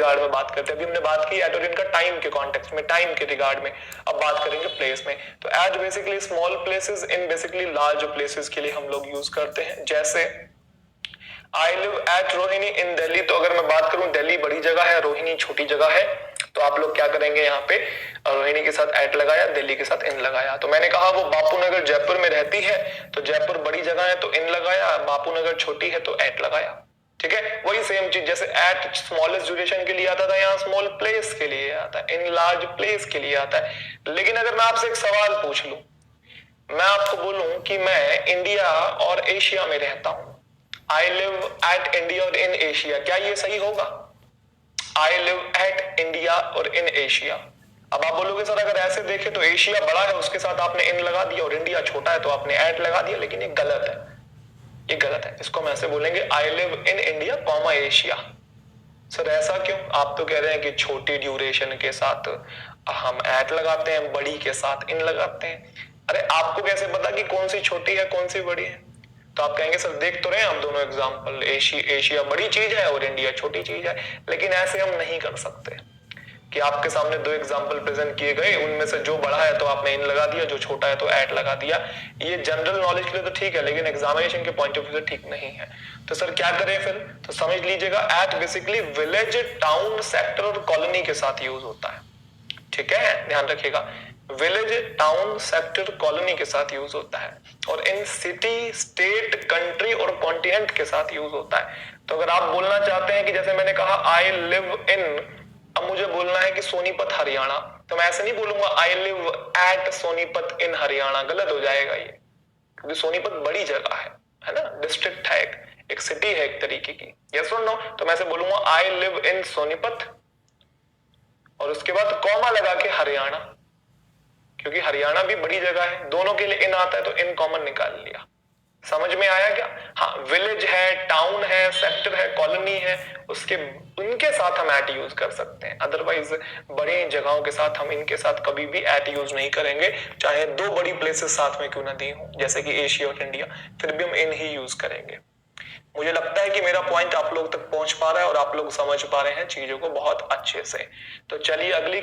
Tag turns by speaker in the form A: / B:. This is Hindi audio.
A: रिगार्ड में बात करते हैं। अभी हमने बात की एट और इन का टाइम के कॉन्टेक्स्ट में, टाइम के रिगार्ड में। अब बात करेंगे प्लेस में। तो at basically small places in basically large places के लिए हम लोग यूज करते हैं। जैसे I live at Rohini in Delhi, तो अगर मैं बात करूं दिल्ली बड़ी जगह है, रोहिणी छोटी जगह है, तो आप लोग क्या करेंगे यहाँ पे रोहिणी के साथ एट लगाया, दिल्ली के साथ इन लगाया। तो मैंने कहा वो बापू नगर जयपुर में रहती है, तो जयपुर बड़ी जगह है तो इन लगाया, बापू नगर छोटी है तो एट लगाया। ठीक है, वही सेम चीज जैसे एट स्मॉलेस्ट ड्यूरेशन के लिए आता था, यहाँ स्मॉल प्लेस के लिए आता है, इन लार्ज प्लेस के लिए आता है। लेकिन अगर मैं आपसे एक सवाल पूछ लूं, मैं आपको बोलूं कि मैं इंडिया और एशिया में रहता हूं, आई लिव एट इंडिया और इन एशिया, क्या ये सही होगा? आई लिव एट इंडिया और इन एशिया। अब आप बोलोगे सर अगर ऐसे देखें तो एशिया बड़ा है उसके साथ आपने इन लगा दिया, और इंडिया छोटा है तो आपने एट लगा दिया, लेकिन ये गलत है, ये गलत है। इसको हम ऐसे बोलेंगे I live in India comma Asia. Sir ऐसा क्यों? आप तो कह रहे हैं कि छोटी ड्यूरेशन के साथ हम एट लगाते हैं, बड़ी के साथ इन लगाते हैं। अरे आपको कैसे पता कि कौन सी छोटी है कौन सी बड़ी है? तो आप कहेंगे सर देख तो रहे हैं हम दोनों एग्जाम्पल, एशिया बड़ी चीज है और इंडिया छोटी चीज है। लेकिन ऐसे हम नहीं कर सकते कि आपके सामने दो एग्जाम्पल प्रेजेंट किए गए, उनमें से जो बड़ा है तो आपने इन लगा दिया, जो छोटा है तो एट लगा दिया। ये जनरल नॉलेज के लिए तो ठीक है, लेकिन एग्जामिनेशन के पॉइंट ऑफ व्यू से ठीक नहीं है। तो सर क्या करें फिर? तो समझ लीजिएगा at basically village, town, sector और कॉलोनी के साथ यूज होता है। ठीक है, ध्यान रखिएगा, विलेज, टाउन, सेक्टर, कॉलोनी के साथ यूज होता है, और इन सिटी, स्टेट, कंट्री और कॉन्टिनेंट के साथ यूज होता है। तो अगर आप बोलना चाहते हैं कि जैसे मैंने कहा आई लिव इन, अब मुझे बोलना है कि सोनीपत हरियाणा, तो मैं ऐसे नहीं बोलूंगा आई लिव एट सोनीपत इन हरियाणा, गलत हो जाएगा ये, क्योंकि सोनीपत बड़ी जगह है ना, डिस्ट्रिक्ट है, एक सिटी है एक तरीके की। यस और नो? तो मैं ऐसे बोलूंगा आई लिव इन सोनीपत, और उसके बाद कॉमा लगा के हरियाणा, क्योंकि हरियाणा भी बड़ी जगह है, दोनों के लिए इन आता है तो इन कॉमन निकाल लिया। समझ में आया क्या? हाँ, विलेज है, टाउन है, सेक्टर है, कॉलोनी है, उसके उनके साथ हम एट यूज कर सकते हैं। अदरवाइज बड़ी जगहों के साथ हम इनके साथ कभी भी एट यूज नहीं करेंगे, चाहे दो बड़ी प्लेसेस साथ में क्यों ना दी हो, जैसे कि एशिया और इंडिया, फिर भी हम इन ही यूज करेंगे। मुझे लगता है कि मेरा पॉइंट आप लोग तक पहुंच पा रहा है और आप लोग समझ पा रहे हैं चीजों को बहुत अच्छे से। तो चलिए अगली